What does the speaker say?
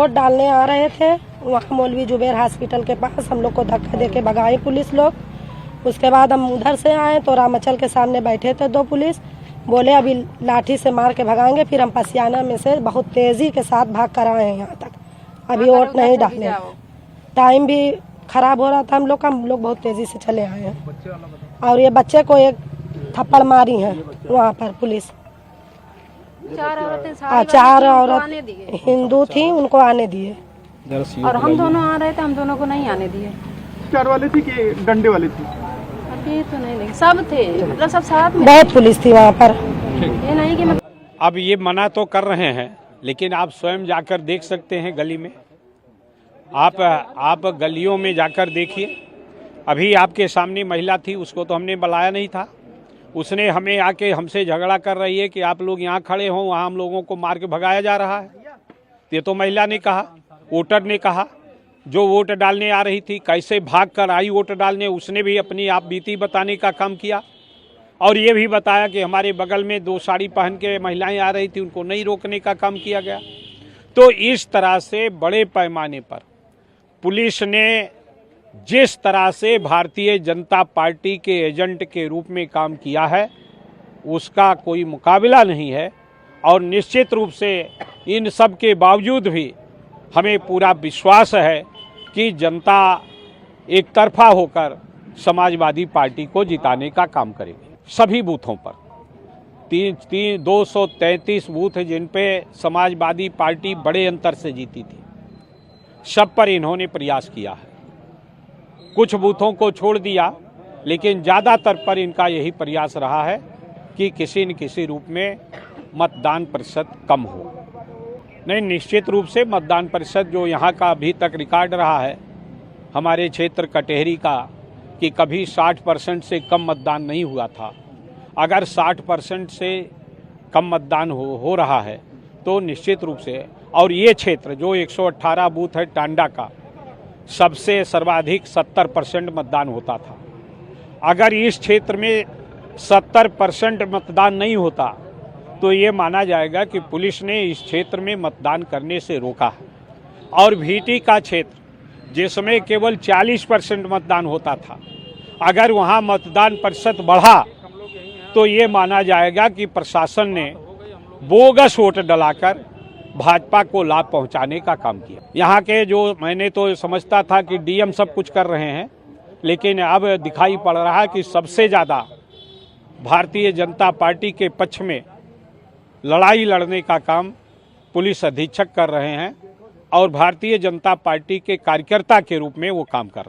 Vote डालने आ रहे थे वहाँ मौलवी जुबैर हॉस्पिटल के पास, हम लोग को धक्का देके भगाए पुलिस लोग। उसके बाद हम उधर से आए तो रामाचल के सामने बैठे थे दो पुलिस, बोले अभी लाठी से मार के भगाएंगे। फिर हम पसियाना में से बहुत तेजी के साथ भाग कर आए हैं यहाँ तक। अभी वोट नहीं डाले, टाइम भी खराब हो रहा था हम लोग बहुत तेजी से चले आए हैं। और ये बच्चे को एक थप्पड़ मारी है वहाँ पर पुलिस। चार औरत हिंदू थी, उनको आने दिए और हम दोनों आ रहे थे, हम दोनों को नहीं आने दिए। चार वाले थी कि डंडे वाले थी? अभी तो नहीं लगे, सब थे, मतलब सब साथ में। बहुत पुलिस थी वहाँ पर। ये नहीं कि अब ये मना तो कर रहे हैं, लेकिन आप स्वयं जाकर देख सकते हैं गली में। आप गलियों में जाकर देखिए। अभी आपके सामने महिला थी, उसको तो हमने बुलाया नहीं था, उसने हमें आके हमसे झगड़ा कर रही है कि आप लोग यहाँ खड़े हों, वहाँ हम लोगों को मार के भगाया जा रहा है। ये तो महिला ने कहा, वोटर ने कहा, जो वोट डालने आ रही थी कैसे भाग कर आई वोट डालने, उसने भी अपनी आप बीती बताने का काम किया। और ये भी बताया कि हमारे बगल में दो साड़ी पहन के महिलाएं आ रही थी, उनको नहीं रोकने का काम किया गया। तो इस तरह से बड़े पैमाने पर पुलिस ने जिस तरह से भारतीय जनता पार्टी के एजेंट के रूप में काम किया है, उसका कोई मुकाबला नहीं है। और निश्चित रूप से इन सब के बावजूद भी हमें पूरा विश्वास है कि जनता एक तरफा होकर समाजवादी पार्टी को जिताने का काम करेगी। सभी बूथों पर 233 बूथ जिन पे समाजवादी पार्टी बड़े अंतर से जीती थी, सब पर इन्होंने प्रयास किया है। कुछ बूथों को छोड़ दिया, लेकिन ज़्यादातर पर इनका यही प्रयास रहा है कि किसी न किसी रूप में मतदान प्रतिशत कम हो। नहीं, निश्चित रूप से मतदान प्रतिशत जो यहाँ का अभी तक रिकॉर्ड रहा है हमारे क्षेत्र कटेहरी का, कि कभी 60% से कम मतदान नहीं हुआ था। अगर 60% से कम मतदान हो रहा है तो निश्चित रूप से, और ये क्षेत्र जो 118 बूथ है टांडा का, सबसे सर्वाधिक 70% मतदान होता था। अगर इस क्षेत्र में 70% मतदान नहीं होता तो ये माना जाएगा कि पुलिस ने इस क्षेत्र में मतदान करने से रोका है। और भीटी का क्षेत्र जिसमें केवल 40% मतदान होता था, अगर वहाँ मतदान प्रतिशत बढ़ा तो ये माना जाएगा कि प्रशासन ने बोगस वोट डलाकर भाजपा को लाभ पहुंचाने का काम किया। यहाँ के जो मैंने तो समझता था कि डीएम सब कुछ कर रहे हैं, लेकिन अब दिखाई पड़ रहा है कि सबसे ज़्यादा भारतीय जनता पार्टी के पक्ष में लड़ाई लड़ने का काम पुलिस अधीक्षक कर रहे हैं और भारतीय जनता पार्टी के कार्यकर्ता के रूप में वो काम कर रहे हैं।